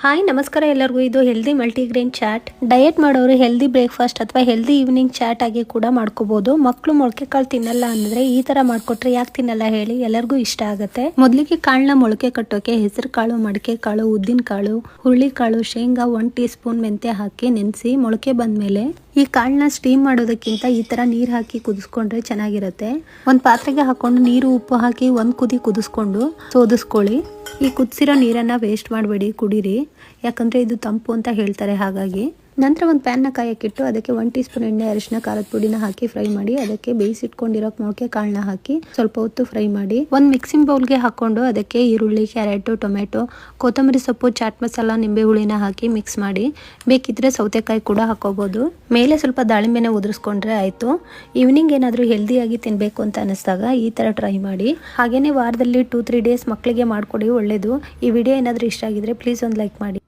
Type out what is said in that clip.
Hi ನಮಸ್ಕಾರ ಎಲ್ಲರಿಗೂ. ಇದು ಹೆಲ್ದಿ ಮಲ್ಟಿಗ್ರೇನ್ ಚಾಟ್. ಡಯಟ್ ಮಾಡೋರು ಹೆಲ್ದಿ ಬ್ರೇಕ್ಫಾಸ್ಟ್ ಅಥವಾ ಹೆಲ್ದಿ ಈವ್ನಿಂಗ್ ಚಾಟ್ ಆಗಿ ಕೂಡ ಮಾಡ್ಕೋಬಹುದು. ಮಕ್ಕಳು ಮೊಳಕೆ ಕಾಳು ತಿನ್ನಲ್ಲ ಅಂದ್ರೆ ಈ ತರ ಮಾಡ್ಕೊಟ್ರೆ ಯಾಕೆ ತಿನ್ನಲ್ಲ ಹೇಳಿ, ಎಲ್ಲರಿಗೂ ಇಷ್ಟ ಆಗುತ್ತೆ. ಮೊದಲಿಗೆ ಕಾಳನ್ನ ಮೊಳಕೆ ಕಟ್ಟೋಕೆ ಹೆಸರು ಕಾಳು, ಮಡಕೆ ಕಾಳು, ಉದ್ದಿನ ಕಾಳು, ಹುರುಳಿ ಕಾಳು, ಶೇಂಗಾ 1 ಟೀ ಸ್ಪೂನ್ ಮೆಂತ್ಯ ಹಾಕಿ ನೆನೆಸಿ ಮೊಳಕೆ ಬಂದ್ಮೇಲೆ ಈ ಕಾಳನ್ನ ಸ್ಟೀಮ್ ಮಾಡೋದಕ್ಕಿಂತ ಈ ತರ ನೀರು ಹಾಕಿ ಕುದಿಸ್ಕೊಂಡ್ರೆ ಚೆನ್ನಾಗಿರುತ್ತೆ. ಒಂದು ಪಾತ್ರೆಗೆ ಹಾಕೊಂಡು ನೀರು ಉಪ್ಪು ಹಾಕಿ ಒಂದು ಕುದಿ ಕುದಿಸ್ಕೊಂಡು ಸೋದಿಸ್ಕೊಳ್ಳಿ. ಈ ಕುದಿಸಿರೋ ನೀರನ್ನು ವೇಸ್ಟ್ ಮಾಡಬೇಡಿ, ಕುಡೀರಿ. ಯಾಕಂದರೆ ಇದು ತಂಪು ಅಂತ ಹೇಳ್ತಾರೆ. ಹಾಗಾಗಿ ನಂತರ ಒಂದು ಪ್ಯಾನ್ನ ಕಾಯಕ್ಕಿಟ್ಟು ಅದಕ್ಕೆ 1 ಟೀ ಸ್ಪೂನ್ ಎಣ್ಣೆ, ಅರಿಶಿನ, ಖಾರದ ಪುಡಿನ ಹಾಕಿ ಫ್ರೈ ಮಾಡಿ ಅದಕ್ಕೆ ಬೇಯಿಸಿಟ್ಕೊಂಡಿರೋ ಮೊಳಕೆ ಕಾಳನ್ನ ಹಾಕಿ ಸ್ವಲ್ಪ ಹೊತ್ತು ಫ್ರೈ ಮಾಡಿ ಒಂದು ಮಿಕ್ಸಿಂಗ್ ಬೌಲ್ಗೆ ಹಾಕೊಂಡು ಅದಕ್ಕೆ ಈರುಳ್ಳಿ, ಕ್ಯಾರೆಟು, ಟೊಮೆಟೊ, ಕೊತ್ತಂಬರಿ ಸೊಪ್ಪು, ಚಾಟ್ ಮಸಾಲ, ನಿಂಬೆ ಹುಳಿನ ಹಾಕಿ ಮಿಕ್ಸ್ ಮಾಡಿ ಬೇಕಿದ್ರೆ ಸೌತೆಕಾಯಿ ಕೂಡ ಹಾಕೋಬಹುದು. ಮೇಲೆ ಸ್ವಲ್ಪ ದಾಳಿಂಬೆನ ಉದುರಿಸ್ಕೊಂಡ್ರೆ ಆಯಿತು. ಈವ್ನಿಂಗ್ ಏನಾದರೂ ಹೆಲ್ದಿಯಾಗಿ ತಿನ್ನಬೇಕು ಅಂತ ಅನಿಸ್ದಾಗ ಈ ಥರ ಟ್ರೈ ಮಾಡಿ. ಹಾಗೆಯೇ ವಾರದಲ್ಲಿ 2-3 ಡೇಸ್ ಮಕ್ಕಳಿಗೆ ಮಾಡಿಕೊಡಿ, ಒಳ್ಳೆಯದು. ಈ ವಿಡಿಯೋ ಏನಾದರೂ ಇಷ್ಟ ಆಗಿದ್ರೆ ಪ್ಲೀಸ್ ಒಂದು ಲೈಕ್ ಮಾಡಿ.